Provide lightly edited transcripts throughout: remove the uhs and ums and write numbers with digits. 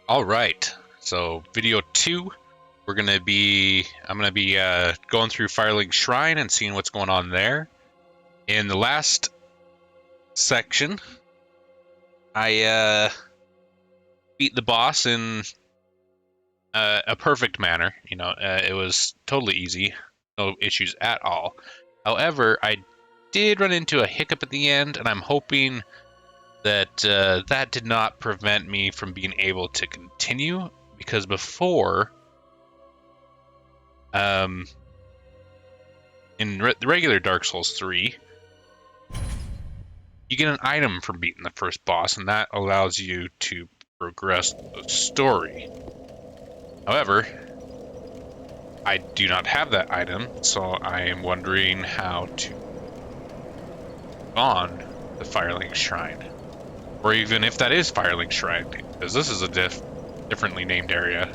All right, so video 2, I'm gonna be going through Firelink Shrine and seeing what's going on there. In the last section, I beat the boss in a perfect manner. It was totally easy, no issues at all. However, I did run into a hiccup at the end, and I'm hoping that that did not prevent me from being able to continue, because before, in the regular Dark Souls 3, you get an item from beating the first boss, and that allows you to progress the story. However, I do not have that item, so I am wondering how to on the Firelink Shrine. Or even if that is Firelink Shrine, because this is a differently named area.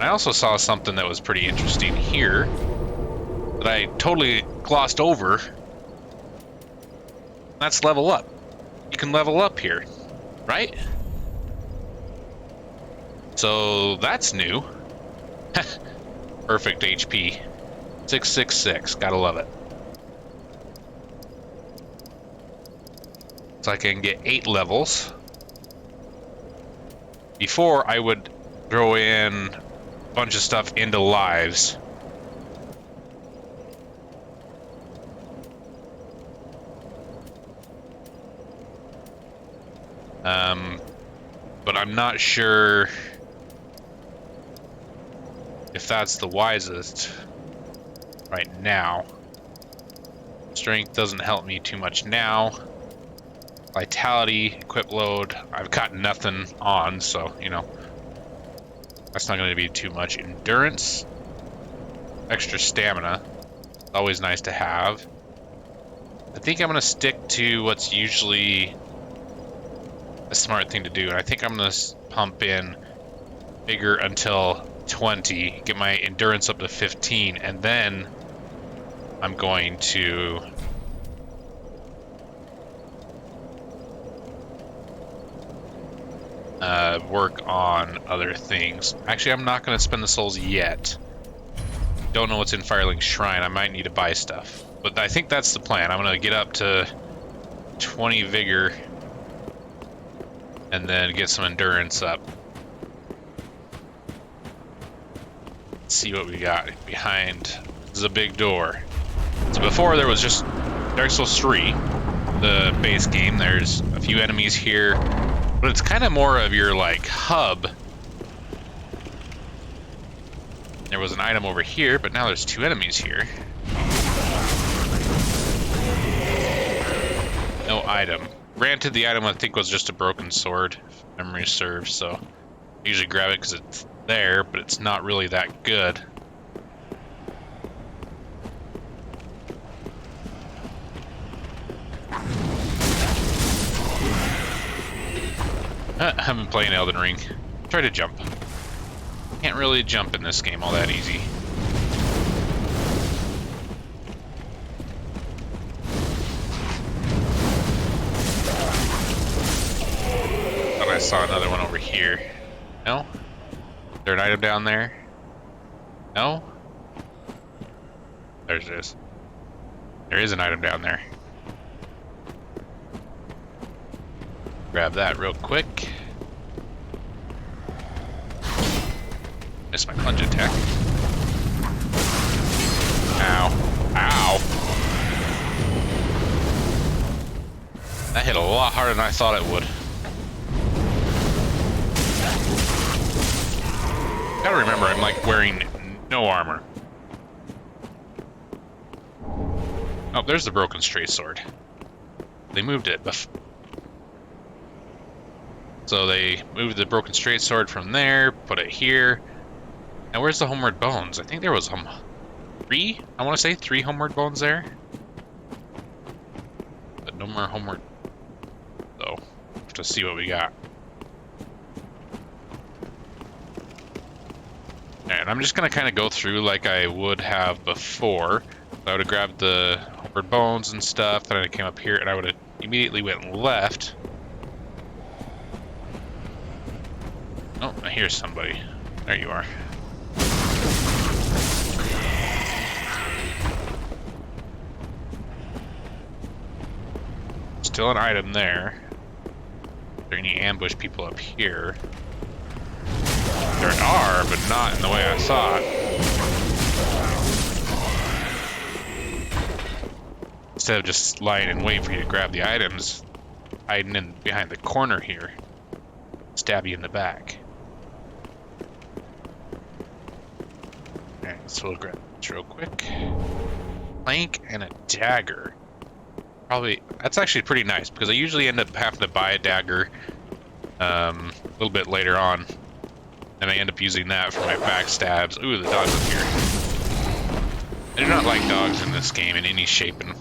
I also saw something that was pretty interesting here that I totally glossed over. That's level up. You can level up here, right? So that's new. Perfect HP. 666, gotta love it. So I can get 8 levels. Before, I would throw in a bunch of stuff into lives. But I'm not sure if that's the wisest right now. Strength doesn't help me too much now. Vitality, equip load, I've got nothing on, so, that's not going to be too much. Endurance, extra stamina, always nice to have. I think I'm going to stick to what's usually a smart thing to do. I think I'm going to pump in vigor until 20, get my endurance up to 15, and then I'm going to work on other things. Actually, I'm not going to spend the souls yet. Don't know what's in Firelink Shrine. I might need to buy stuff. But I think that's the plan. I'm going to get up to 20 vigor and then get some endurance up. Let's see what we got behind the big door. So before there was just Dark Souls 3, the base game. There's a few enemies here, but it's kind of more of your hub. There was an item over here, but now there's 2 enemies here. No item. Granted, the item I think was just a broken sword, if memory serves, so I usually grab it because it's there, but it's not really that good. I've been playing Elden Ring. Try to jump. Can't really jump in this game all that easy. Thought I saw another one over here. No? Is there an item down there? No? There it is. There is an item down there. Grab that real quick. Missed my plunge attack. Ow. Ow! That hit a lot harder than I thought it would. Gotta remember, I'm wearing no armor. Oh, there's the broken straight sword. They moved it. So they moved the broken straight sword from there, put it here. Now where's the homeward bones? I think there was 3? I want to say 3 homeward bones there. But no more homeward, though. Have to see what we got. And I'm just going to kind of go through like I would have before. I would have grabbed the homeward bones and stuff, then I came up here and I would have immediately went left. Oh, I hear somebody. There you are. Still an item there. Are there any ambush people up here? There are, but not in the way I thought. Instead of just lying in wait for you to grab the items, hiding in behind the corner here, stab you in the back. Alright, so we'll grab this real quick. Plank and a dagger. Probably, that's actually pretty nice, because I usually end up having to buy a dagger a little bit later on. And I end up using that for my backstabs. Ooh, the dog's up here. I do not like dogs in this game in any shape, and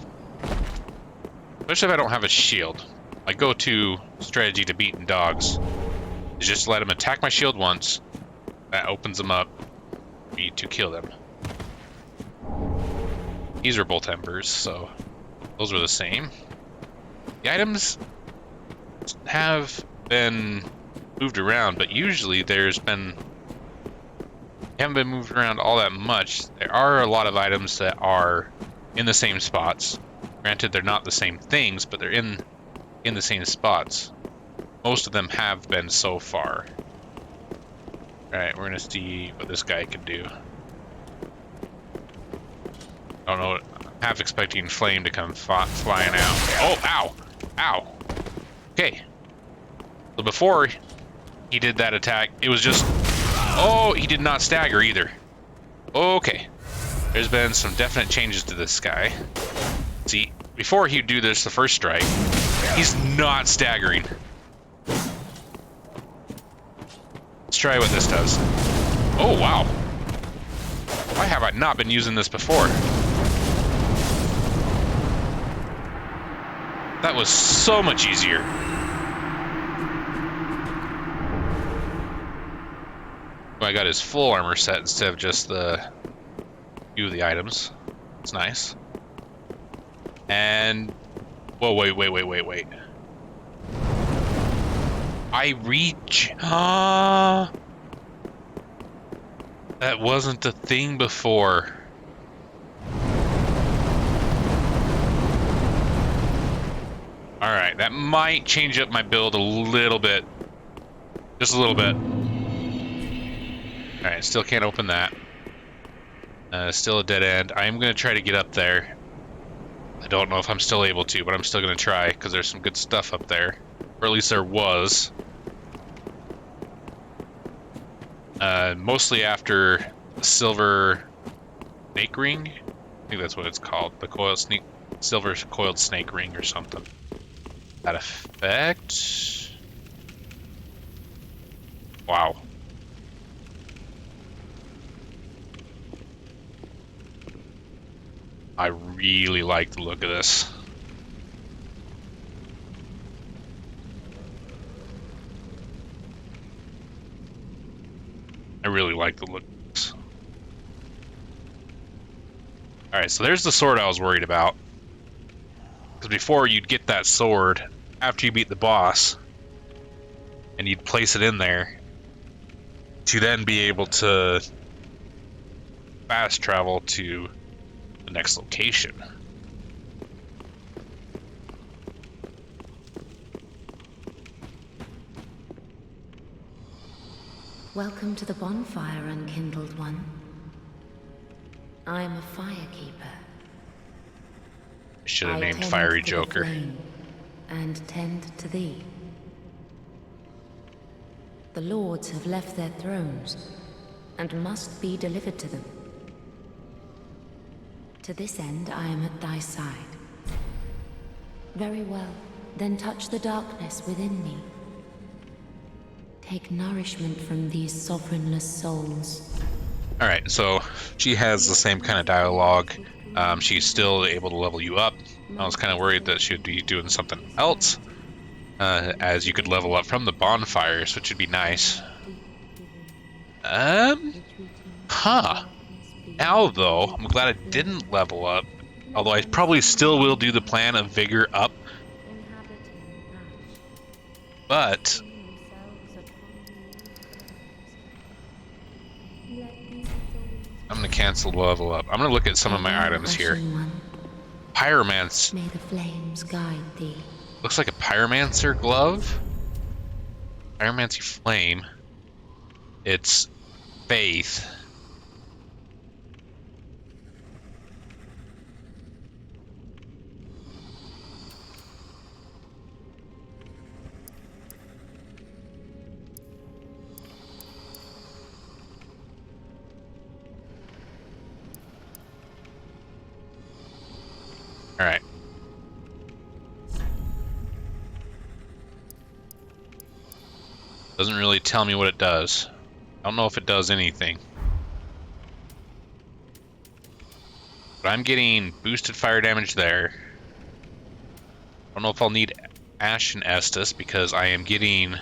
especially if I don't have a shield. My go-to strategy to beating dogs is just let them attack my shield once. That opens them up for me to kill them. These are both embers, so those are the same. The items have been moved around, but usually they haven't been moved around all that much. There are a lot of items that are in the same spots. Granted, they're not the same things, but they're in the same spots. Most of them have been so far. Alright, we're gonna see what this guy can do. I don't know, I'm half expecting Flame to come flying out. Oh, ow! Ow! Okay. So before he did that attack, it was just... Oh, he did not stagger either. Okay. There's been some definite changes to this guy. See, before he'd do this the first strike, he's not staggering. Let's try what this does. Oh, wow. Why have I not been using this before? That was so much easier. I got his full armor set instead of just the few of the items. It's nice. And whoa, wait. I reach. That wasn't a thing before. All right, that might change up my build a little bit. Just a little bit. Alright, still can't open that. Still a dead end. I'm going to try to get up there. I don't know if I'm still able to, but I'm still going to try, because there's some good stuff up there. Or at least there was. Mostly after the silver snake ring. I think that's what it's called. The silver coiled snake ring or something. That effect. Wow. I really like the look of this. I really like the look of this. Alright, so there's the sword I was worried about. Because before you'd get that sword after you beat the boss, and you'd place it in there to then be able to fast travel to the next location. Welcome to the bonfire, unkindled one. I am a firekeeper. Should have named Fiery Joker. And tend to thee. The lords have left their thrones and must be delivered to them. To this end, I am at thy side. Very well, then touch the darkness within me. Take nourishment from these sovereignless souls. Alright, so she has the same kind of dialogue. She's still able to level you up. I was kind of worried that she would be doing something else, as you could level up from the bonfires, which would be nice. Now, though, I'm glad I didn't level up, although I probably still will do the plan of Vigor up. But I'm gonna cancel the level up. I'm gonna look at some of my Farewell, items here. Ashen One. Pyromance. May the flames guide thee. Looks like a pyromancer glove. Pyromancy flame. It's faith. All right. Doesn't really tell me what it does. I don't know if it does anything. But I'm getting boosted fire damage there. I don't know if I'll need Ashen Estus because I am getting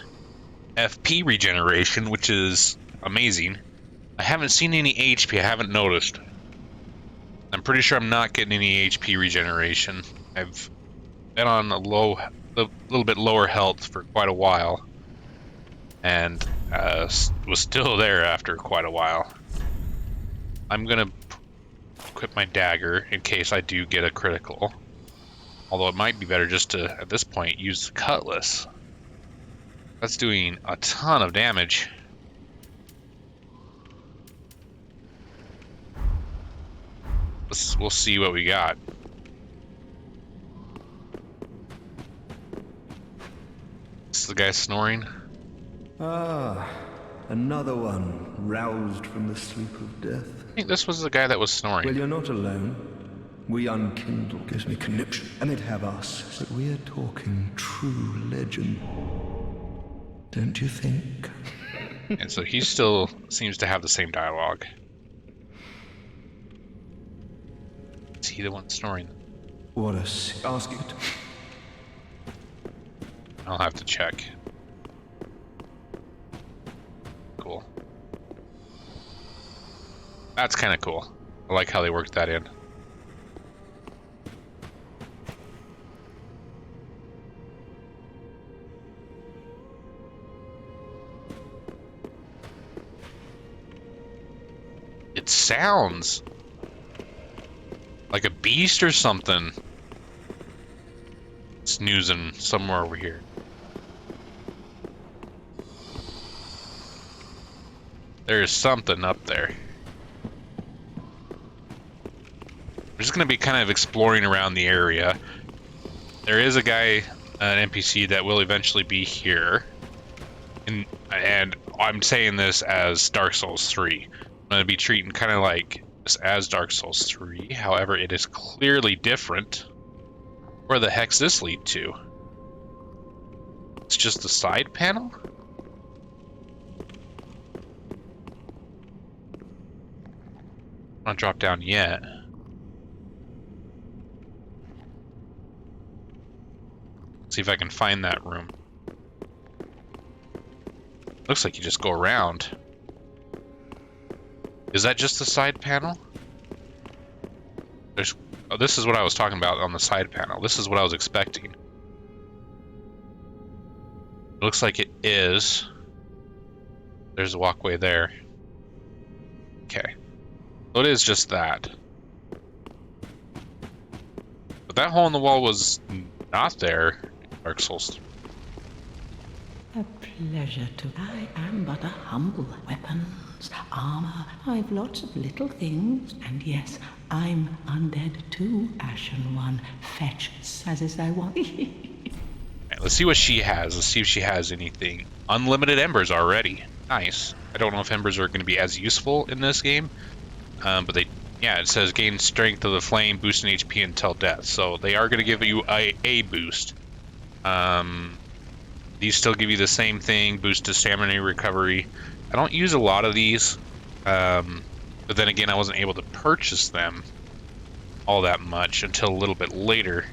FP regeneration, which is amazing. I haven't seen any HP, I haven't noticed. I'm pretty sure I'm not getting any HP regeneration. I've been on a little bit lower health for quite a while. And was still there after quite a while. I'm gonna equip my dagger in case I do get a critical. Although it might be better just to, at this point, use the cutlass. That's doing a ton of damage. We'll see what we got. This is the guy snoring. Ah, another one roused from the sleep of death. I think this was the guy that was snoring. Well, you're not alone. We unkindle gives me conniption. And it have us that we are talking true legend. Don't you think? And so he still seems to have the same dialogue. Is he the one snoring? What a ask it. I'll have to check. Cool. That's kind of cool. I like how they worked that in. It sounds like a beast or something. Snoozing somewhere over here. There's something up there. We're just going to be kind of exploring around the area. There is a guy, an NPC, that will eventually be here. And I'm saying this as Dark Souls 3. I'm going to be treating kind of like this as Dark Souls 3. However, it is clearly different. Where the heck's this lead to? It's just a side panel? Not drop down yet. See if I can find that room. Looks like you just go around. Is that just the side panel? There's. Oh, this is what I was talking about on the side panel. This is what I was expecting. It looks like it is. There's a walkway there. Okay. Well, it is just that. But that hole in the wall was not there in Dark Souls. A pleasure to. I am but a humble weapons, armor. I've lots of little things, and yes, I'm undead too, Ashen One. Fetch as I want. Right, let's see what she has. Let's see if she has anything. Unlimited embers already. Nice. I don't know if embers are going to be as useful in this game, but yeah, it says gain strength of the flame, boosting HP until death. So they are going to give you a boost. These still give you the same thing, boost to stamina recovery. I don't use a lot of these, but then again, I wasn't able to purchase them all that much until a little bit later.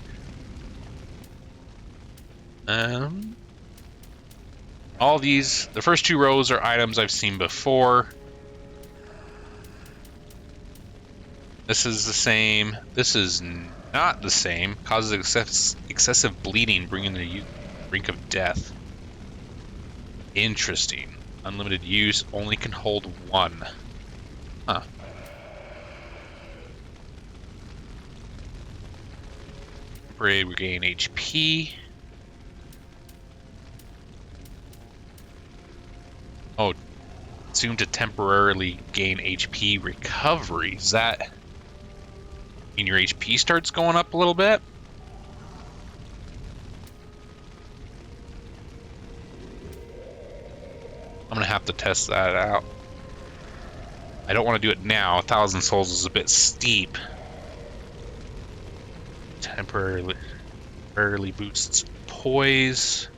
All these, the first two rows are items I've seen before. This is the same. This is not the same. Causes excessive bleeding, bringing the brink of death. Interesting. Unlimited use, only can hold one. Huh. Temporary regain HP. Oh, assume to temporarily gain HP recovery. Does that mean your HP starts going up a little bit? I'm gonna have to test that out. I don't want to do it now. 1,000 souls is a bit steep. Temporarily boosts poise.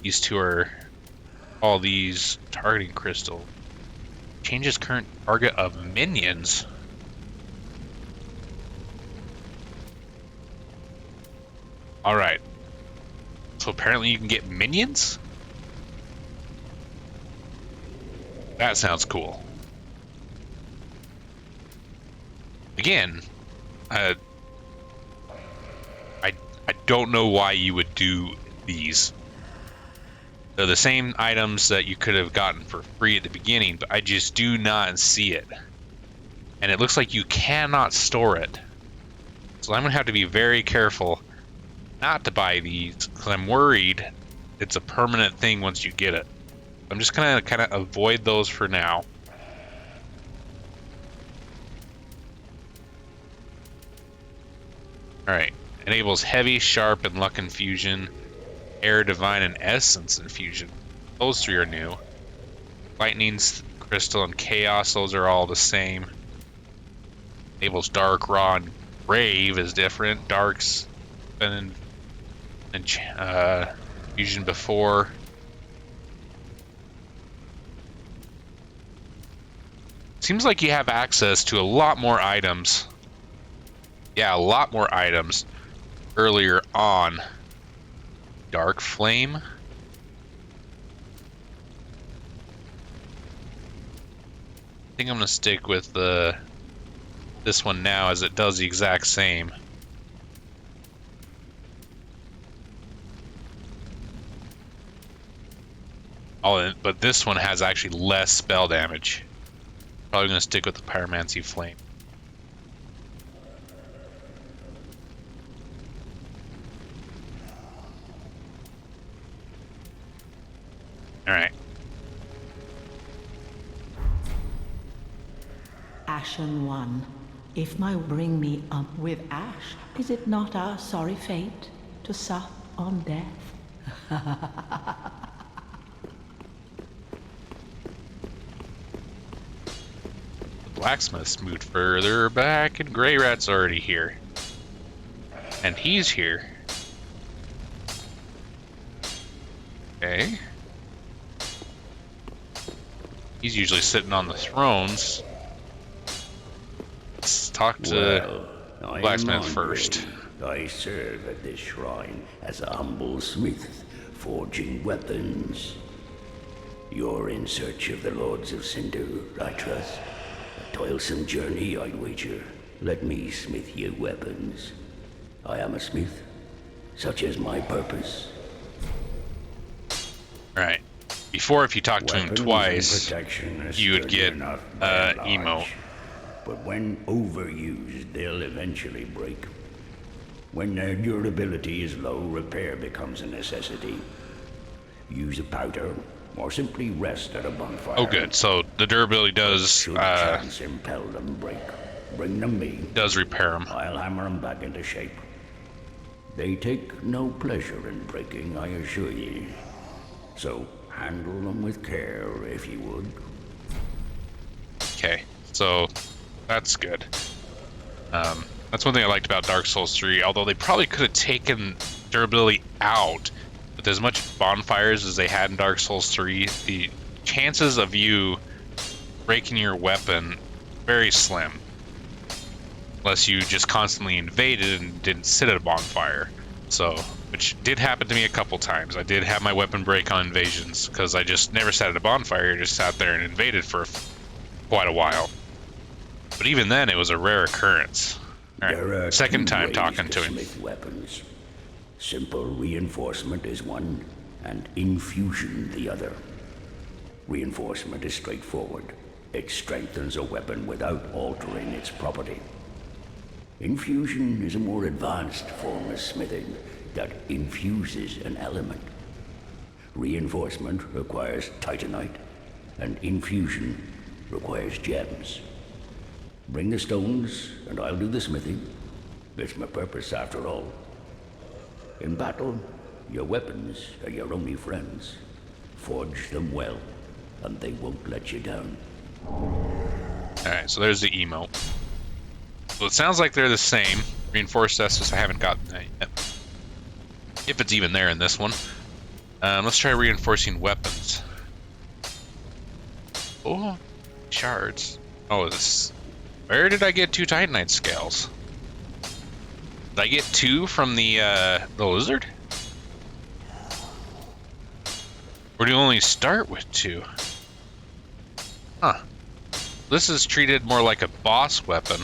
These two are all these targeting crystal. Changes current target of minions. Alright. So apparently you can get minions? That sounds cool. Again, I don't know why you would do these. They're the same items that you could have gotten for free at the beginning, but I just do not see it. And it looks like you cannot store it. So I'm going to have to be very careful not to buy these, because I'm worried it's a permanent thing once you get it. I'm just going to kind of avoid those for now. Alright. Enables heavy, sharp, and luck infusion. Air, divine, and essence infusion. Those three are new. Lightning, crystal, and chaos, those are all the same. Enables dark, raw, and grave is different. Dark's been in fusion before. Seems like you have access to a lot more items. Yeah, a lot more items earlier on. Dark Flame. I think I'm gonna stick with this one now, as it does the exact same. Oh, but this one has actually less spell damage. Probably gonna stick with the Pyromancy Flame. Alright. Ashen One, if my bring me up with ash, is it not our sorry fate to sup on death? The blacksmith's moved further back, and Grey Rat's already here. And he's here. Okay. He's usually sitting on the thrones. Let's talk to blacksmith first. I serve at this shrine as a humble smith, forging weapons. You're in search of the Lords of Cinder, I trust. A toilsome journey, I'd wager. Let me smith you weapons. I am a smith, such is my purpose. Alright. Before, if you talk to him Weapons twice, and protection are you would sturdy get enough by and emote. large, but when overused, they'll eventually break. When their durability is low, repair becomes a necessity. Use a powder, or simply rest at a bonfire. Oh, good. So the durability does Should chance impel them break, bring them me. does repair them. I'll hammer them back into shape. They take no pleasure in breaking, I assure ye. So handle them with care, if you would. Okay, so that's good. That's one thing I liked about Dark Souls 3, although they probably could have taken durability out. With as much bonfires as they had in Dark Souls 3, the chances of you breaking your weapon very slim. Unless you just constantly invaded and didn't sit at a bonfire. So, which did happen to me a couple times. I did have my weapon break on invasions, because I just never sat at a bonfire, just sat there and invaded for quite a while. But even then, it was a rare occurrence. There are Second two time ways talking to him. smith weapons. Simple reinforcement is one, and infusion the other. Reinforcement is straightforward. It strengthens a weapon without altering its property. Infusion is a more advanced form of smithing that infuses an element. Reinforcement requires titanite, and infusion requires gems. Bring the stones, and I'll do the smithing. It's my purpose, after all. In battle, your weapons are your only friends. Forge them well, and they won't let you down. Alright, so there's the emote. So it sounds like they're the same. Reinforced Estus, I haven't gotten that yet. If it's even there in this one. Let's try reinforcing weapons. Oh, shards. Oh, this. Where did I get 2 Titanite scales? Did I get 2 from the lizard? Or do you only start with 2? Huh. This is treated more like a boss weapon.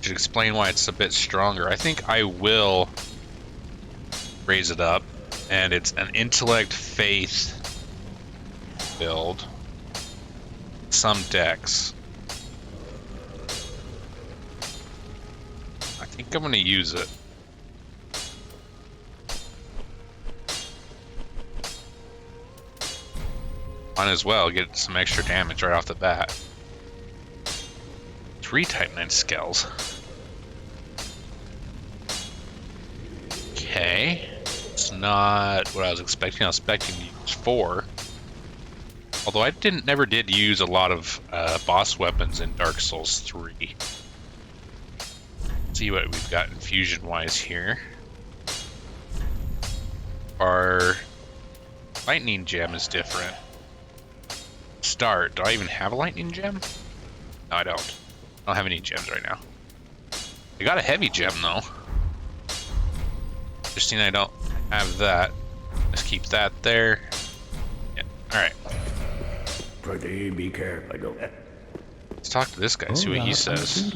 Should explain why it's a bit stronger. I think I will raise it up, and it's an intellect faith build. Some decks. I think I'm gonna use it. Might as well get some extra damage right off the bat. 3 Titanite scales. Okay. It's not what I was expecting. I was expecting to use 4. Although I never did use a lot of boss weapons in Dark Souls 3. Let's see what we've got infusion-wise here. Our lightning gem is different. Start. Do I even have a lightning gem? No, I don't. I don't have any gems right now. I got a heavy gem though. Interesting, I don't have that. Let's keep that there. Yeah. Alright. Pretty be careful. Let's talk to this guy, see what he says.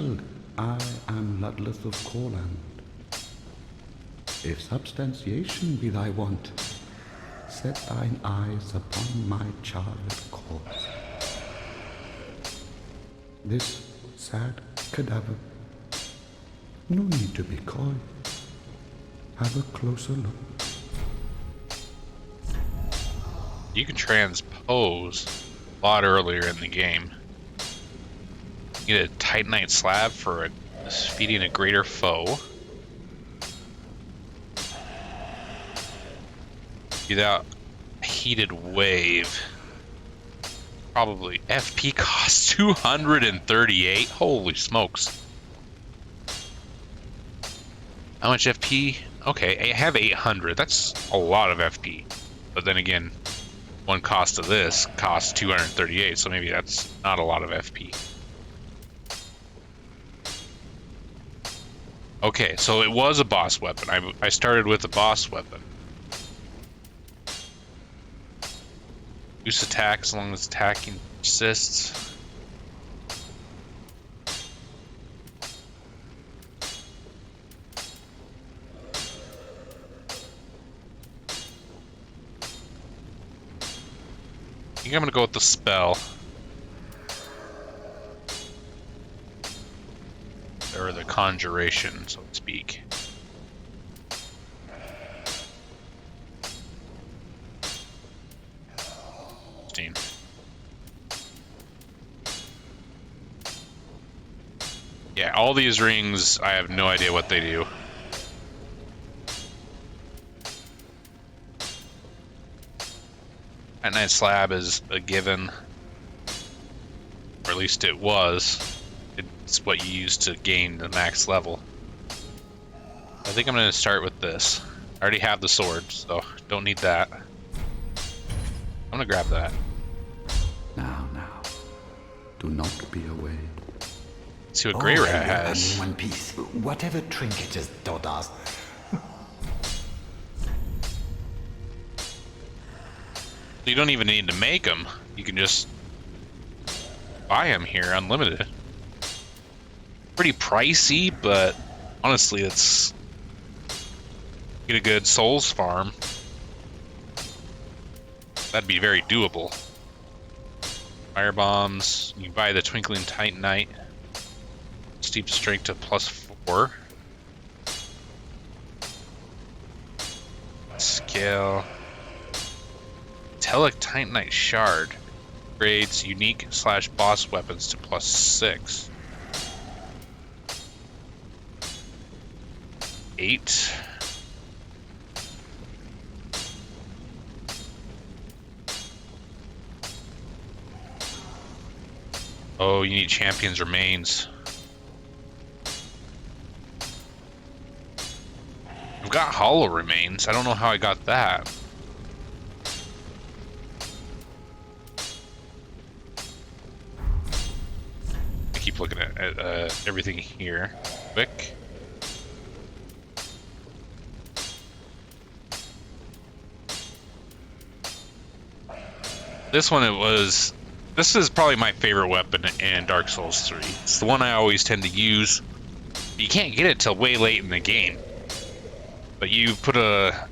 I am Ludleth of Corland. If substantiation be thy want, set thine eyes upon my charred corpse. This sad cadaver. No need to be coy. Have a closer look. You can transpose a lot earlier in the game. You get a Titanite slab for defeating a greater foe. Without heated wave. Probably FP costs 238. Holy smokes. How much FP? Okay, I have 800. That's a lot of FP. But then again, one cost of this costs 238, so maybe that's not a lot of FP. Okay, so it was a boss weapon. I started with a boss weapon. Boost attack as long as attacking persists. I think I'm gonna go with the spell. Or the conjuration, so to speak. Yeah, all these rings, I have no idea what they do. That night slab is a given. Or at least it was. It's what you use to gain the max level. I think I'm going to start with this. I already have the sword, so don't need that. I'm going to grab that. Now, do not be away. Let's see what Grey Rat has. In one piece. Whatever trinket is Dodas. You don't even need to make them. You can just buy them here, unlimited. Pretty pricey, but honestly, it's get a good souls farm. That'd be very doable. Fire bombs. You buy the Twinkling Titanite. Steep strength to +4. Scale. Telic Titanite Shard. Grades unique / boss weapons to +6. 8. Oh, you need Champion's Remains. I've got Hollow Remains. I don't know how I got that. I keep looking at everything here. Quick. This one, this is probably my favorite weapon in Dark Souls 3. It's the one I always tend to use. You can't get it till way late in the game. But you put a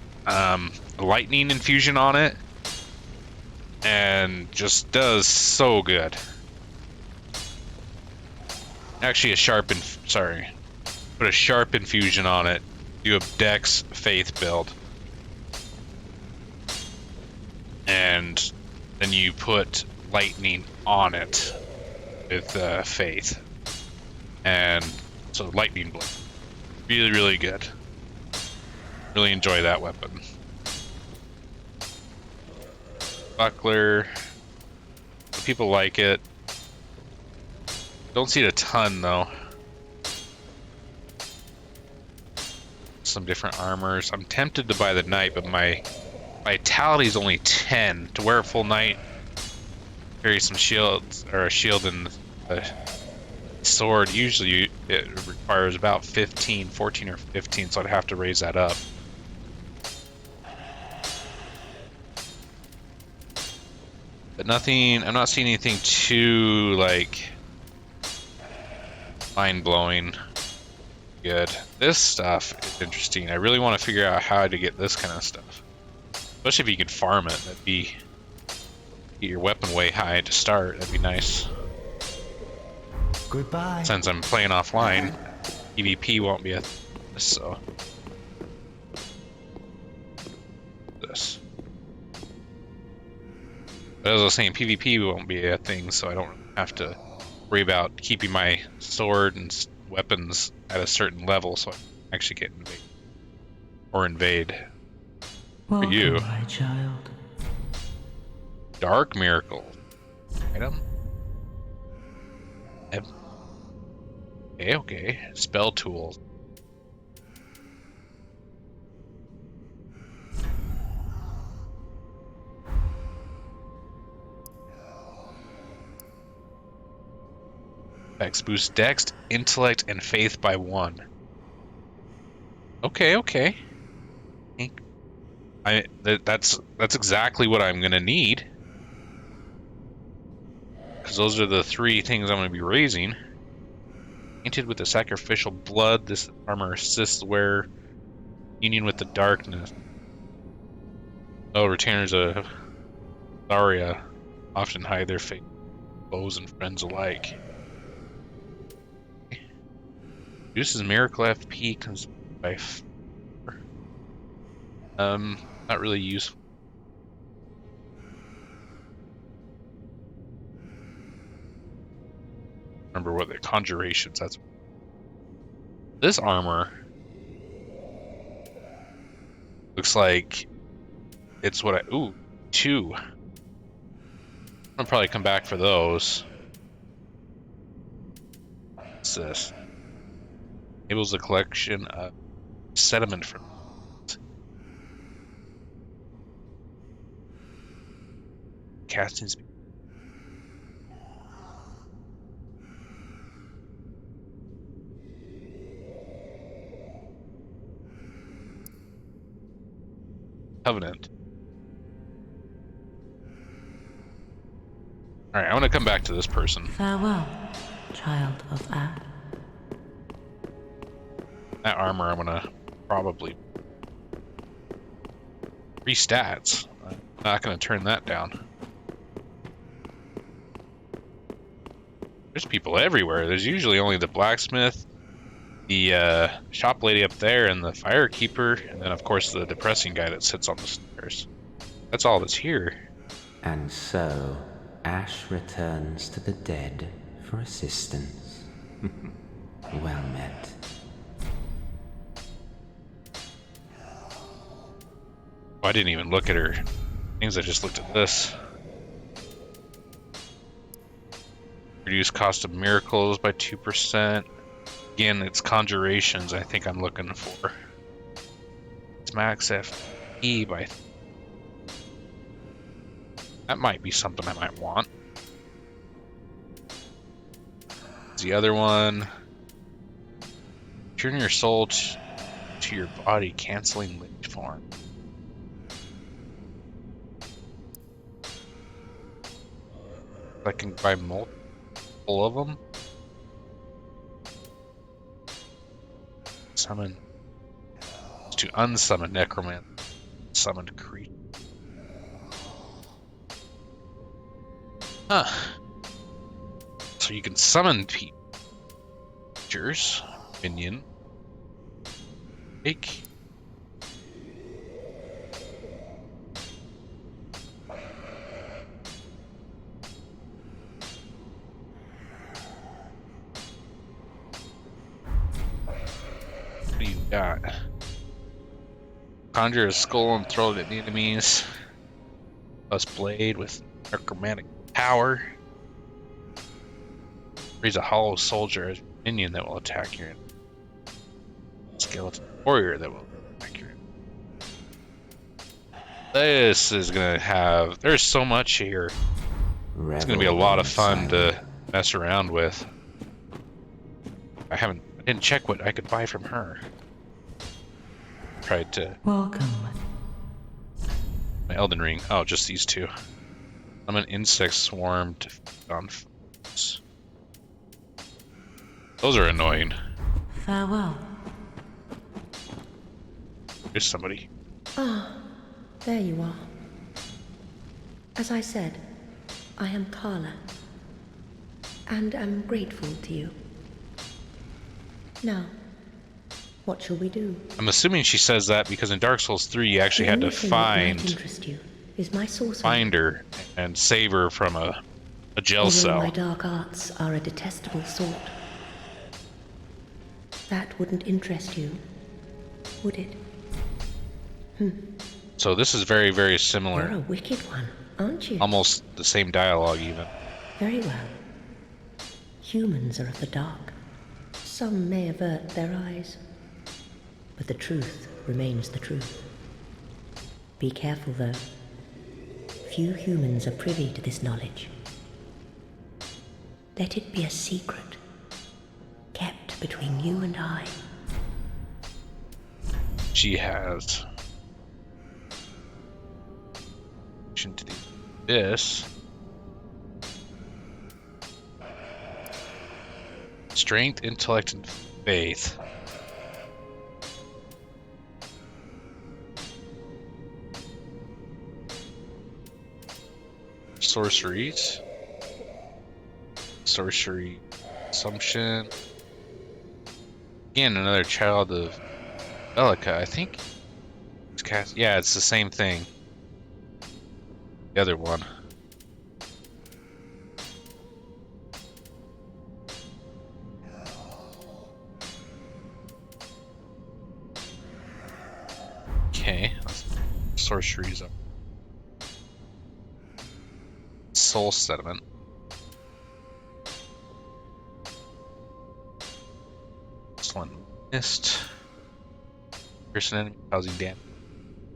lightning infusion on it, and just does so good. Actually, put a sharp infusion on it. Do a Dex Faith build, and then you put lightning on it with Faith, and so lightning blade. Really, really good. Really enjoy that weapon. Buckler. People like it. Don't see it a ton though. Some different armors. I'm tempted to buy the knight, but my vitality is only 10. To wear a full knight, carry some shields, or a shield and a sword. Usually it requires about 14 or 15, so I'd have to raise that up. But nothing, I'm not seeing anything too, like, mind-blowing good. This stuff is interesting. I really want to figure out how to get this kind of stuff. Especially if you could farm it. That'd be, get your weapon way high to start. That'd be nice. Goodbye. Since I'm playing offline, PvP won't be a so. This. But as I was saying, PvP won't be a thing, so I don't have to worry about keeping my sword and weapons at a certain level, so I can actually get invade or invade. For you, my child. Dark Miracle item. Okay. Spell tools. Dex boost Dex, Intellect, and Faith by 1. Okay. That's exactly what I'm gonna need, because those are the 3 things I'm gonna be raising. Painted with the sacrificial blood, this armor assists wearer union with the darkness. Oh, retainers of Tharia often hide their fate, foes and friends alike. Reduces miracle FP comes by 4. Not really useful. Remember what the conjurations, that's this armor looks like it's what I 2. I'll probably come back for those. What's this? Enables a collection of sediment from casting speed. Covenant. Alright, I want to come back to this person. Farewell, child of Ash. That armor I'm gonna probably 3 stats. I'm not gonna turn that down. There's people everywhere. There's usually only the blacksmith, the shop lady up there, and the firekeeper, and then of course the depressing guy that sits on the stairs. That's all that's here. And so, Ash returns to the dead for assistance. Well met. Oh, I didn't even look at her things, I just looked at this. Reduce cost of miracles by 2%. Again, it's conjurations I think I'm looking for. It's max FE by... That might be something I might want. The other one... Turn your soul to your body, canceling linked form. I can buy multiple of them. Summon to unsummon necromancer, summoned creature. Huh. So you can summon creatures, minion. Take. What do you got? Conjure a skull and throw it at the enemies. Plus blade with necromantic power. Raise a hollow soldier as a minion that will attack your enemy. Skeleton warrior that will attack your enemy. This is gonna have... There's so much here. It's gonna be a lot of fun to mess around with. I didn't check what I could buy from her. Tried to... Welcome. My Elden Ring. Oh, just these two. I'm an insect swarm to feed on foes. Those are annoying. Farewell. There's somebody. Ah, there you are. As I said, I am Carla, and am grateful to you. Now, what shall we do? I'm assuming she says that because in Dark Souls 3 you actually had to find her and save her from a jail cell. My dark arts are a detestable sort. That wouldn't interest you, would it? So this is very, very similar. You're a wicked one, aren't you? Almost the same dialogue even. Very well. Humans are of the dark. Some may avert their eyes, but the truth remains the truth. Be careful, though. Few humans are privy to this knowledge. Let it be a secret, kept between you and I. She has... to the abyss. Strength, intellect, and faith. Sorceries. Sorcery. Assumption. Again, another child of Bellica, I think. Yeah, it's the same thing. The other one. Okay, sorceries up. Soul sediment. Excellent. Mist. Pierce an enemy causing damage.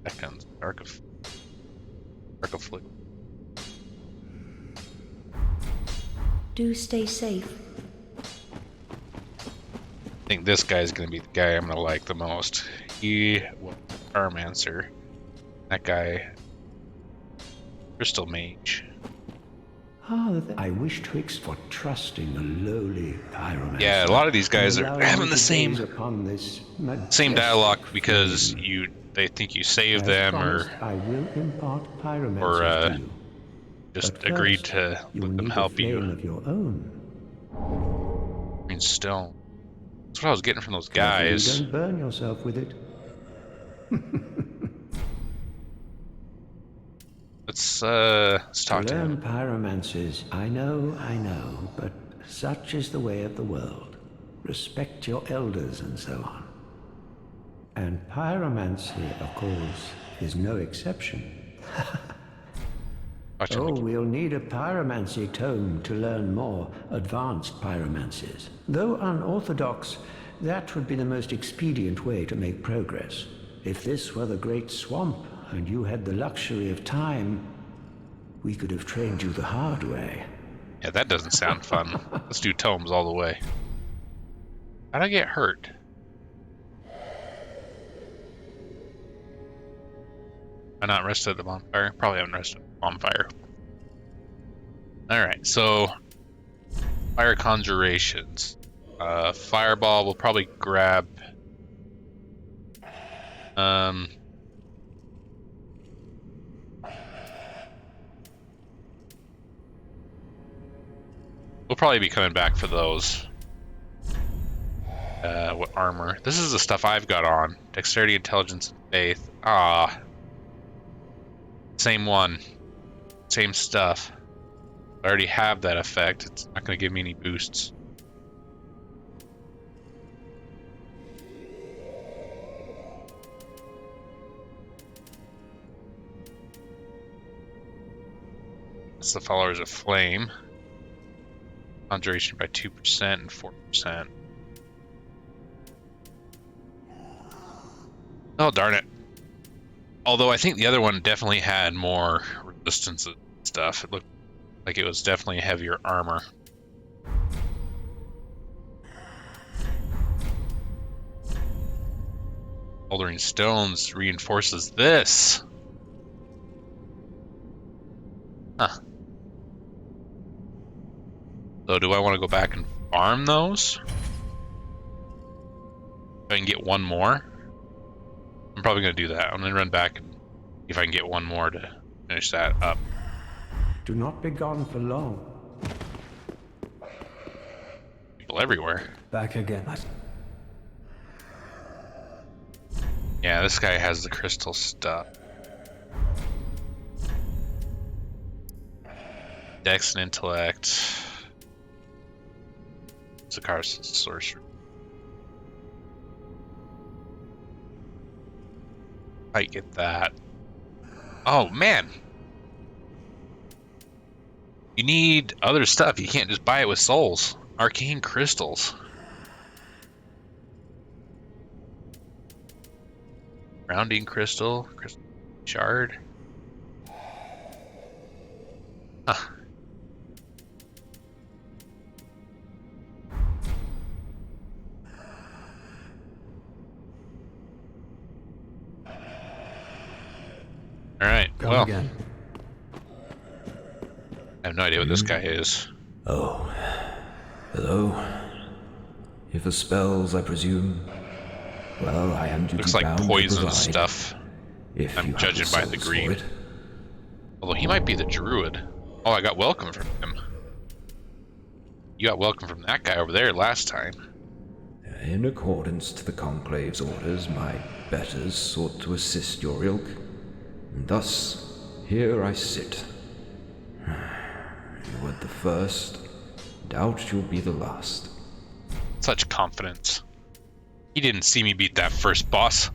Seconds. Dark afflict. Do stay safe. I think this guy's gonna be the guy I'm gonna like the most. He was Pyromancer. That guy, Crystal Mage. I wish twixt for trusting a lowly pyromancer. Yeah, a lot of these guys are having the same dialogue because they think you saved them or just agreed to let them help you. Of your own. smoldering stone. That's what I was getting from those Careful you guys. don't burn yourself with it. Let's To talk to learn him. pyromancies, I know, but such is the way of the world. Respect your elders and so on. And pyromancy, of course, is no exception. Talk to him. Oh, we'll need a pyromancy tome to learn more advanced pyromancies. Though unorthodox, that would be the most expedient way to make progress. If this were the Great Swamp, and you had the luxury of time, we could have trained you the hard way. Yeah, that doesn't sound fun. Let's do tomes all the way. How'd I get hurt? I not rested at the bonfire? Probably haven't rested at the bonfire. Alright, so fire conjurations. Fireball will probably grab we'll probably be coming back for those. What armor? This is the stuff I've got on. Dexterity, intelligence, and faith. Ah. Same one. Same stuff. I already have that effect. It's not going to give me any boosts. That's the followers of flame. Conjuration by 2% and 4%. Oh, darn it. Although I think the other one definitely had more resistance and stuff. It looked like it was definitely heavier armor. Smoldering stones reinforces this. Huh. So do I want to go back and farm those? If I can get one more? I'm probably going to do that. I'm going to run back and see if I can get one more to finish that up. Do not be gone for long. People everywhere. Back again. Yeah, this guy has the crystal stuff. Dex and intellect. Zakar's sorcery. I get that. Oh man, you need other stuff. You can't just buy it with souls. Arcane crystals. Grounding crystal. Crystal shard. Huh. Alright, well. Again. I have no idea what this guy is. Oh. Hello? If the spells, I presume. Well, I am duty Looks like bound to poison provide, stuff. if I'm you have judging by the souls for green. it. Although he might be the druid. Oh, I got welcome from him. You got welcome from that guy over there last time. In accordance to the Conclave's orders, my betters sought to assist your ilk, and thus, here I sit. You were the first, doubt you'll be the last. Such confidence. He didn't see me beat that first boss.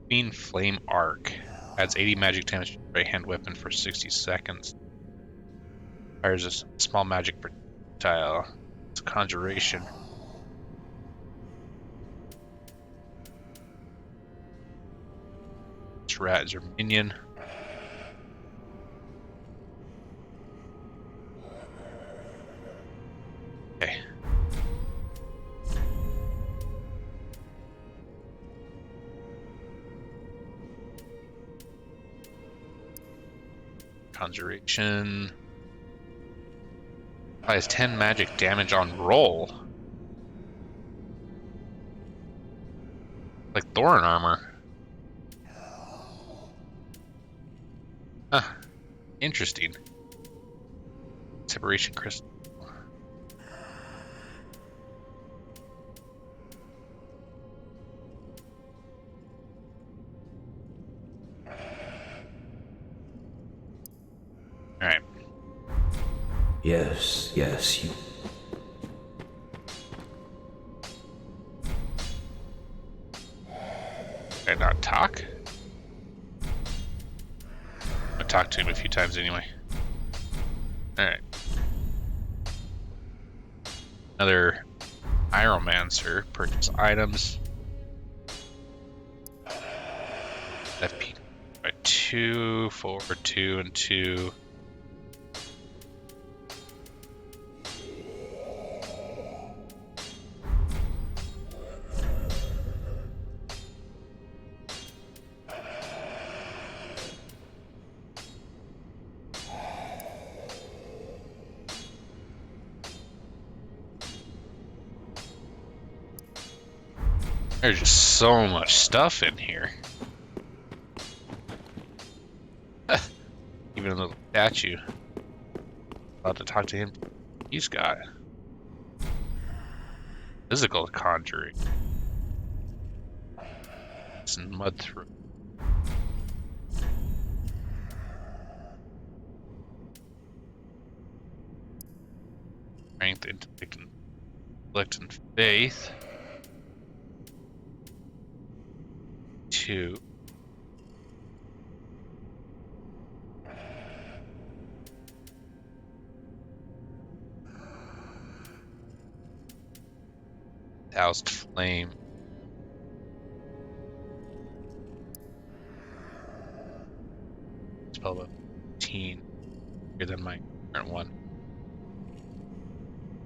Green Flame Arc. Adds 80 magic damage to your right hand weapon for 60 seconds. Fires a small magic projectile. It's a conjuration. This rat is your minion. Okay. Conjuration. Applies 10 magic damage on roll. Like Thorin armor. Huh. Interesting. Separation crystal. Alright. Yes, yes, you. Can I not talk? I talked to him a few times anyway. Alright. Another Pyromancer. Purchase items. FP by 2, 4, 2, and 2. There's just so much stuff in here. Even a little statue. About to talk to him. He's got physical conjuring. Some mud through. Strength, intellect, and faith. 2. Doused flame. Spell level 15. Bigger than my current one.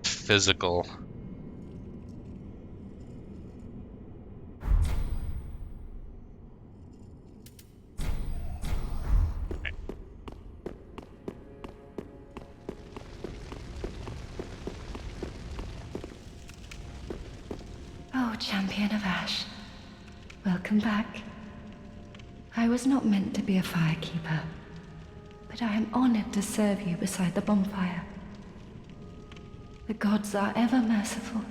Physical. Oh, Champion of Ash. Welcome back. I was not meant to be a firekeeper, but I am honored to serve you beside the bonfire. The gods are ever merciful.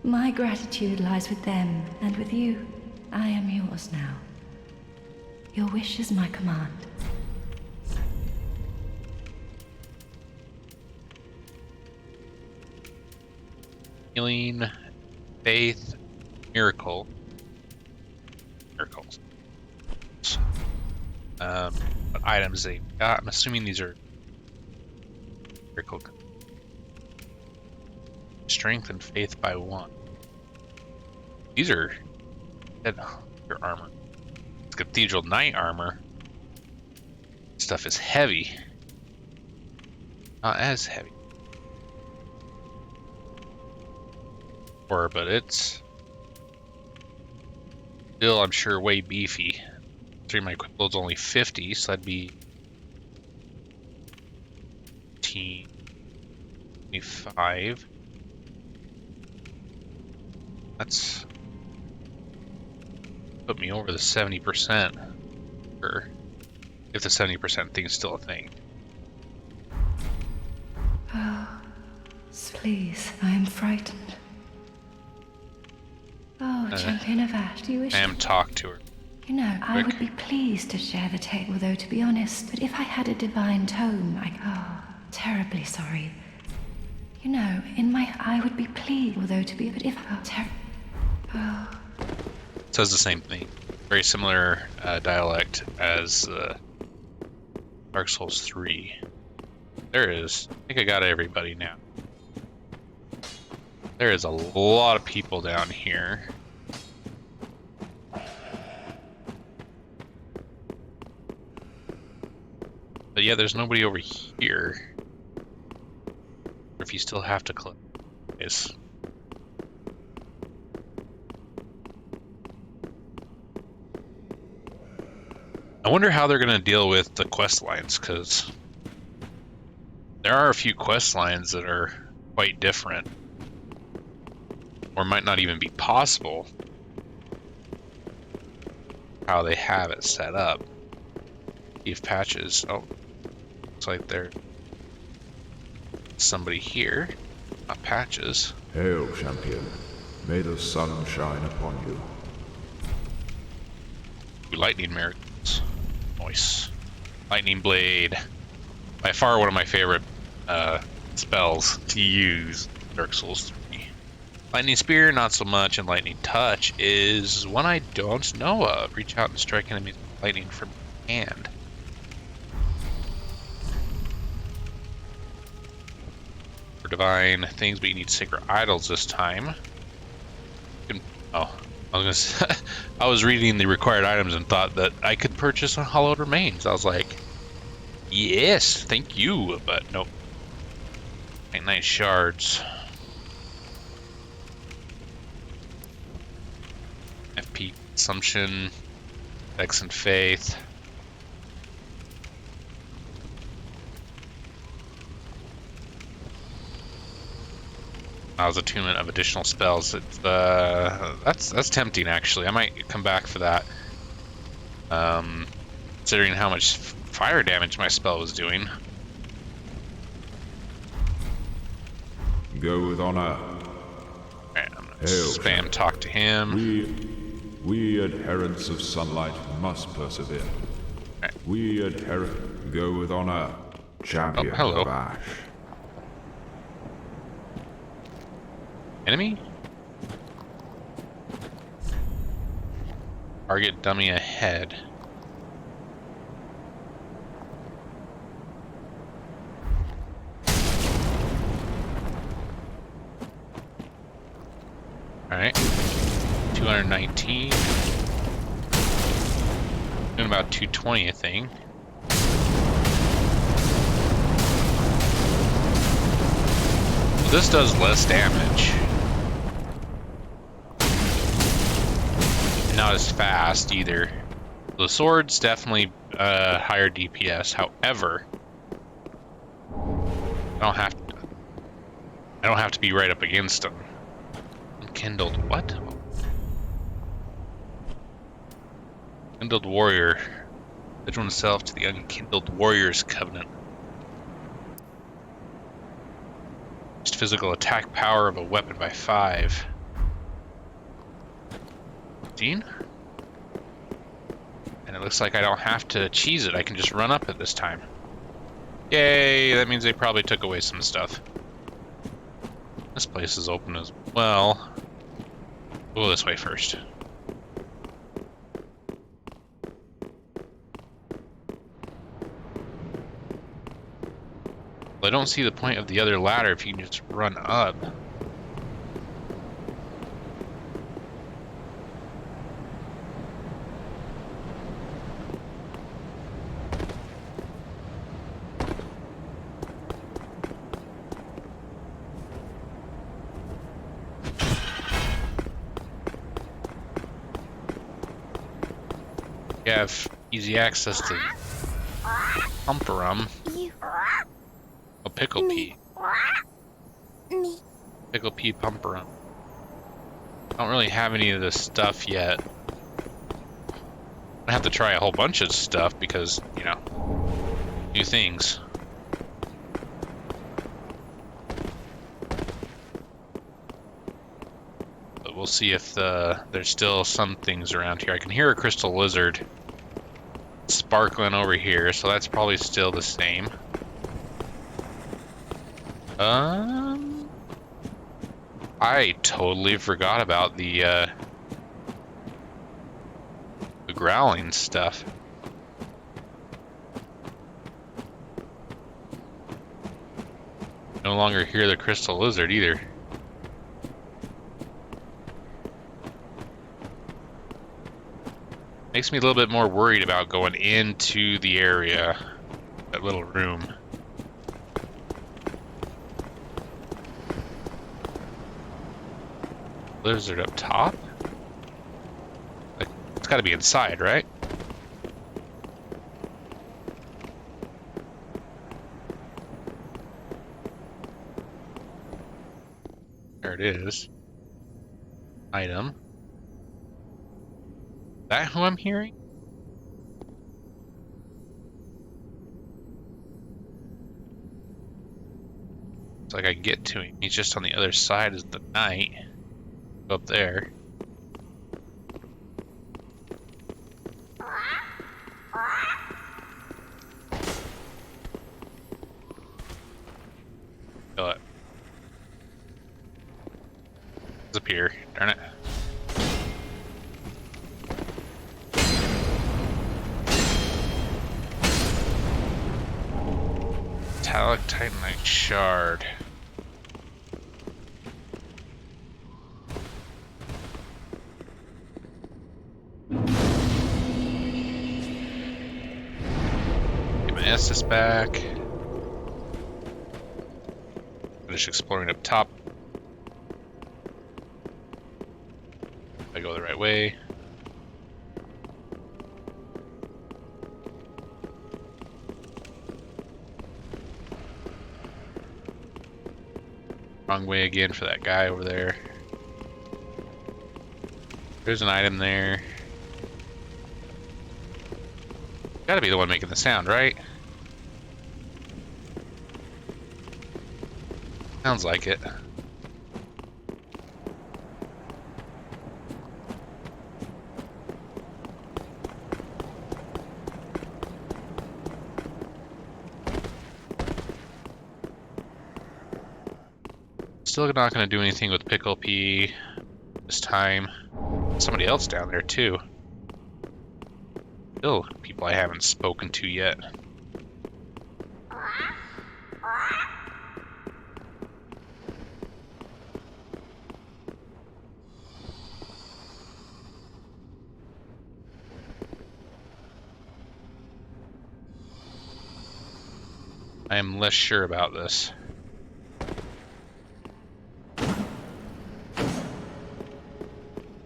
My gratitude lies with them, and with you, I am yours now. Your wish is my command. Healing, faith, miracles. What items they got? I'm assuming these are miracle. Strength and faith by 1. These are your armor. It's Cathedral Knight armor. Stuff is heavy. Not as heavy. But it's still, I'm sure, way beefy. My equip load's only 50, so that'd be 25. That's put me over the 70%. Or if the 70% thing is still a thing. Oh, please, I am frightened. Oh, Champion of Ash, do you wish... I am talk to her. You know, I would be pleased to share the tale, though, to be honest. But if I had a divine tome, terribly sorry. You know, I would be pleased, although to be... But if... It says the same thing. Very similar dialect as Dark Souls 3. There is. I think I got everybody now. There is a lot of people down here. But yeah, there's nobody over here. Or if you still have to click. Yes. I wonder how they're going to deal with the quest lines, because there are a few quest lines that are quite different. Or might not even be possible. How they have it set up. If patches. Oh, Looks like there's somebody here. Not Patches. Hail, champion. May the sun shine upon you. Lightning miracles. Nice. Lightning Blade. By far one of my favorite spells to use in Dark Souls 3. Lightning Spear, not so much, and Lightning Touch is one I don't know of. Reach out and strike enemies with lightning from your hand. For divine things, but you need sacred idols this time. Oh, I was reading the required items and thought that I could purchase Hallowed Remains. I was like, yes, thank you, but nope. Nice shards. FP Consumption, Dex and Faith. Allows attunement of additional spells. It's that's tempting actually. I might come back for that. Considering how much fire damage my spell was doing. Go with honor. Right, I'm gonna Hail, spam talk to him. We adherents of sunlight must persevere. Right. We adherent go with honor. Champion hello. of Ash. Enemy? Target dummy ahead. Alright. 219. Doing about 220, I think. Well, this does less damage. Not as fast either. The sword's definitely higher DPS. However, I don't have to be right up against them. Unkindled what? Unkindled warrior. Pledge oneself to the Unkindled Warriors Covenant. Just physical attack power of a weapon by 5. 15? And it looks like I don't have to cheese it. I can just run up it this time. Yay! That means they probably took away some stuff. This place is open as well. We'll go this way first. Well, I don't see the point of the other ladder if you can just run up. You have easy access to Pumperum. Oh, Pickle Pea. Pickle Pea Pumperum. I don't really have any of this stuff yet. I have to try a whole bunch of stuff because, you know, new things. But we'll see if there's still some things around here. I can hear a crystal lizard sparkling over here, so that's probably still the same. I totally forgot about the growling stuff. No longer hear the crystal lizard either. Makes me a little bit more worried about going into the area, that little room. Lizard up top? Like, it's gotta be inside, right? There it is. Item. That who I'm hearing? It's like I can get to him. He's just on the other side of the night. Go up there. Kill it. Disappear. Darn it. Metallic Titanite Shard. Get my Estus back. Finish exploring up top. I go the right way. Wrong way again for that guy over there. There's an item there. Gotta be the one making the sound, right? Sounds like it. Still not going to do anything with Pickle P this time. Somebody else down there too. Still people I haven't spoken to yet. I am less sure about this.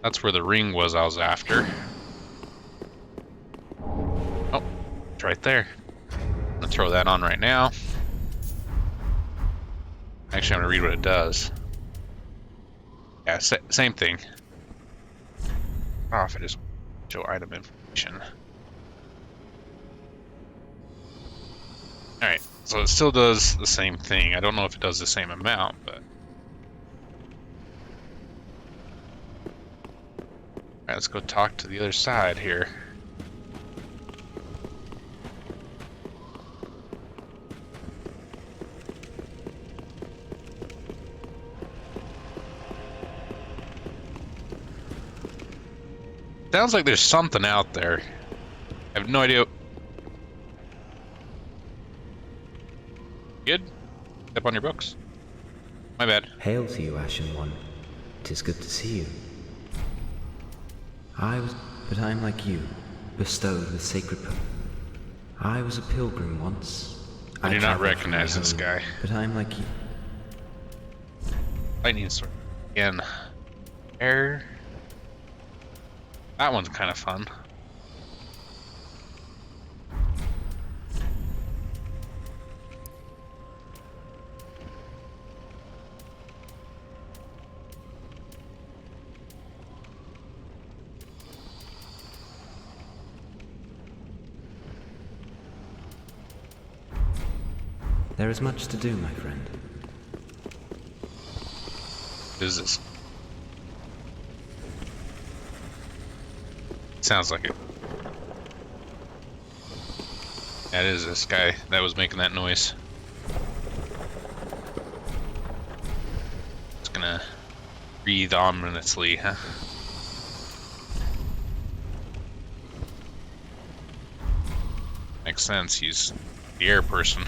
That's where the ring was I was after. Oh, it's right there. I'm gonna throw that on right now. Actually, I'm gonna read what it does. Yeah, same thing. Off, I just show item information. Alright, so it still does the same thing. I don't know if it does the same amount, but... Alright, let's go talk to the other side here. Sounds like there's something out there. I have no idea. Good? Step on your books. My bad. Hail to you, Ashen One. 'Tis good to see you. But I am like you, bestowed with sacred I was a pilgrim once. I do not recognize this guy. But I am like you. Lightning sword. Again. Air. That one's kind of fun. There is much to do, my friend. What is this? Sounds like it. That is this guy that was making that noise. It's gonna breathe ominously, huh? Makes sense, he's the air person.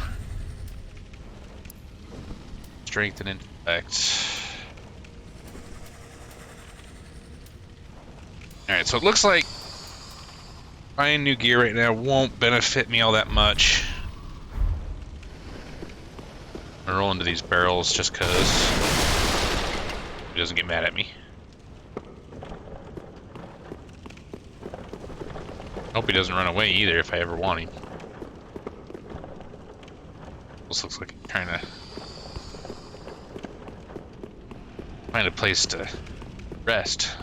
Strength and intellect. Alright, so it looks like buying new gear right now won't benefit me all that much. I'm gonna roll into these barrels just cause he doesn't get mad at me. Hope he doesn't run away either if I ever want him. This looks like he's trying to find a place to rest.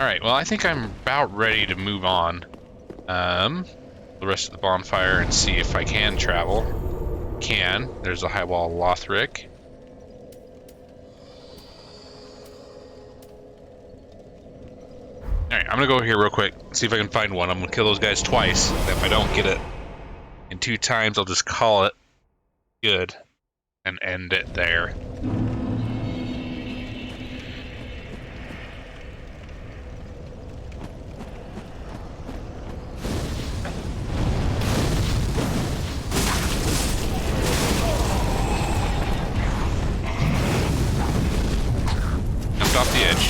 Alright, well I think I'm about ready to move on. The rest of the bonfire and see if I can travel. can. There's a high wall Lothric. Alright, I'm gonna go here real quick, see if I can find one. I'm gonna kill those guys twice. If I don't get it in 2 times, I'll just call it good and end it there. Jumped off the edge.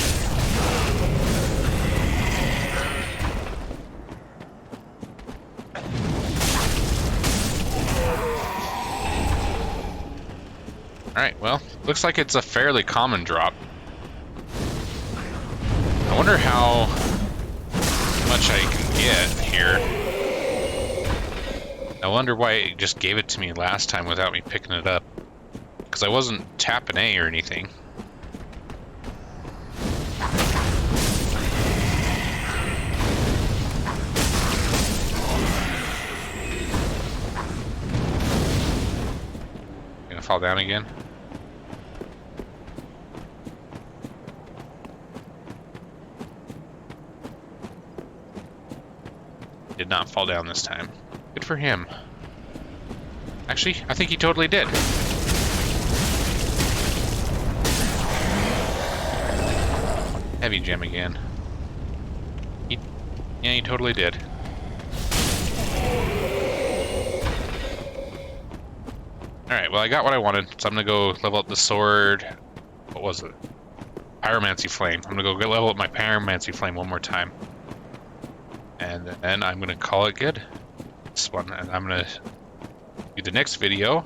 Alright, well, looks like it's a fairly common drop. I wonder how much I can get here. I wonder why it just gave it to me last time without me picking it up. Because I wasn't tapping A or anything. Gonna fall down again? Did not fall down this time. Good for him. Actually, I think he totally did. Heavy gem again. Yeah, he totally did. Alright, well I got what I wanted, so I'm gonna go level up the sword. What was it? Pyromancy Flame. I'm gonna go level up my Pyromancy Flame one more time. And then I'm gonna call it good. This one, and I'm gonna do the next video.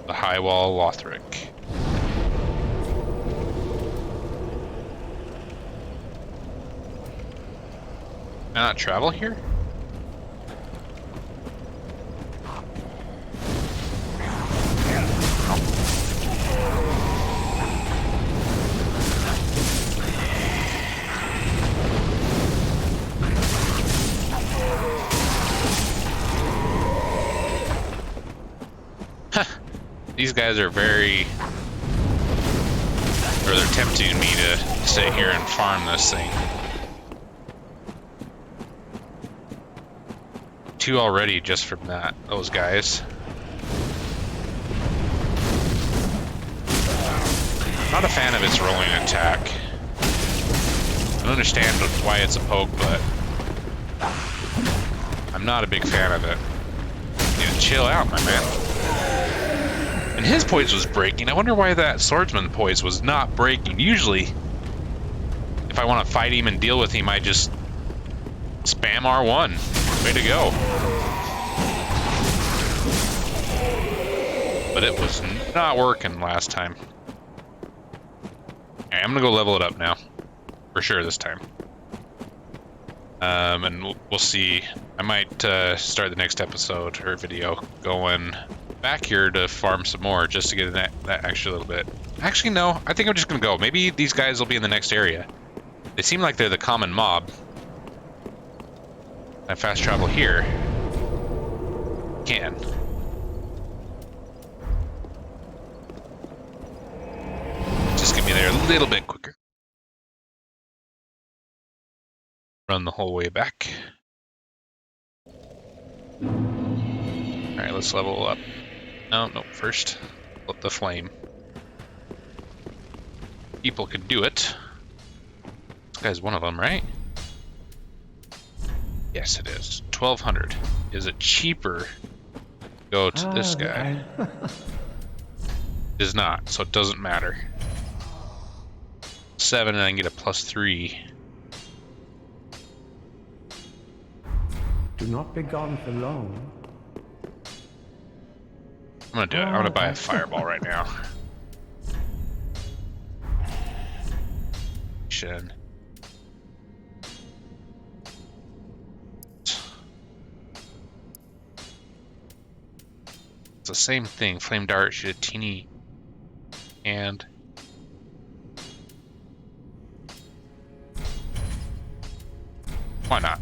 The High Wall Lothric. Can I not travel here? These guys are they're tempting me to sit here and farm this thing. 2 already just from those guys. Not a fan of its rolling attack. I understand why it's a poke, but I'm not a big fan of it. You need to chill out, my man. And his poise was breaking. I wonder why that swordsman poise was not breaking. Usually, if I want to fight him and deal with him, I just spam R1. Way to go. But it was not working last time. Alright, I'm gonna go level it up now. For sure this time. And we'll see. I might start the next episode or video going back here to farm some more just to get that extra little bit. Actually, no. I think I'm just gonna go. Maybe these guys will be in the next area. They seem like they're the common mob. I fast travel here. Can. Just get me there a little bit quicker. Run the whole way back. Alright, let's level up. No, first, let the flame. People can do it. This guy's one of them, right? Yes, it is. 1200. Is it cheaper to go to this guy? It is not, so it doesn't matter. 7 and I can get a +3. Do not be gone for long. I'm gonna do it. I'm gonna buy a fireball right now. Should. It's the same thing. Flame dart should a teeny and why not?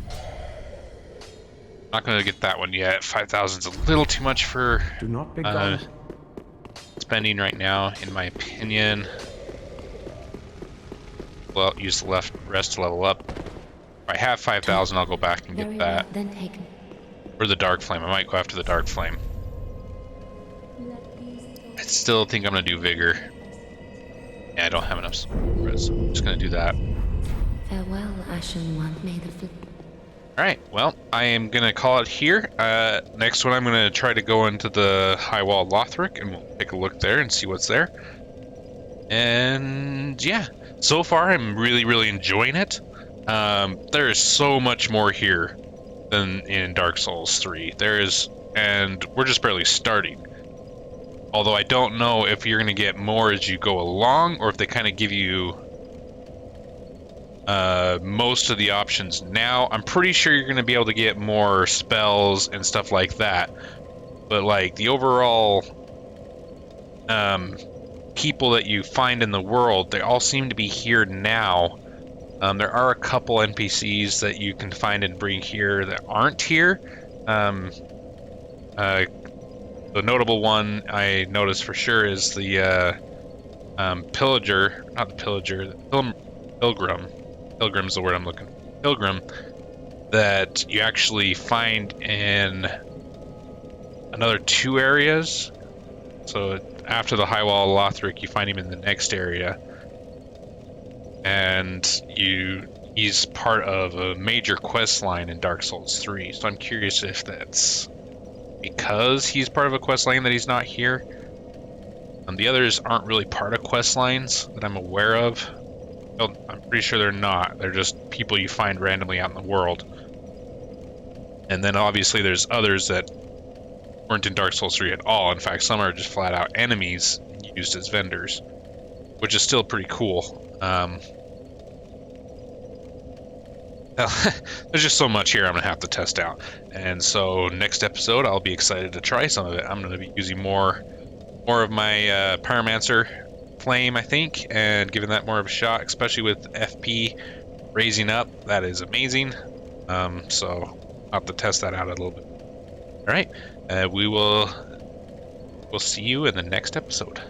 Not gonna get that one yet. 5,000's a little too much for Do not be gone. spending right now, in my opinion. Well, use the rest to level up. If I have 5,000, I'll go back and Very get well, that. then take me. Or the Dark Flame. I might go after the Dark Flame. I still think I'm gonna do Vigor. Yeah, I don't have enough spirits, so I'm just gonna do that. Farewell, Ashen One. May the Alright, well, I am gonna call it here. Next one I'm gonna try to go into the High Wall Lothric, and we'll take a look there and see what's there. And yeah, so far I'm really enjoying it. There is so much more here than in Dark Souls 3. And we're just barely starting. Although I don't know if you're gonna get more as you go along, or if they kind of give you most of the options now. I'm pretty sure you're gonna be able to get more spells and stuff like that. But like the overall people that you find in the world, they all seem to be here now. There are a couple NPCs that you can find and bring here that aren't here. The notable one I noticed for sure is the pillager, not the pillager, the pilgrim. Pilgrim's the word I'm looking for. Pilgrim that you actually find in another 2 areas. So after the High Wall of Lothric, you find him in the next area. And he's part of a major quest line in Dark Souls 3. So I'm curious if that's because he's part of a quest line that he's not here. The others aren't really part of quest lines that I'm aware of. Well, I'm pretty sure they're not. They're just people you find randomly out in the world. And then obviously there's others that weren't in Dark Souls 3 at all. In fact, some are just flat out enemies used as vendors, which is still pretty cool. There's just so much here I'm gonna have to test out, and so next episode I'll be excited to try some of it. I'm gonna be using more of my Pyromancer flame, I think, and giving that more of a shot, especially with FP raising up. That is amazing. So I'll have to test that out a little bit. All right, we'll see you in the next episode.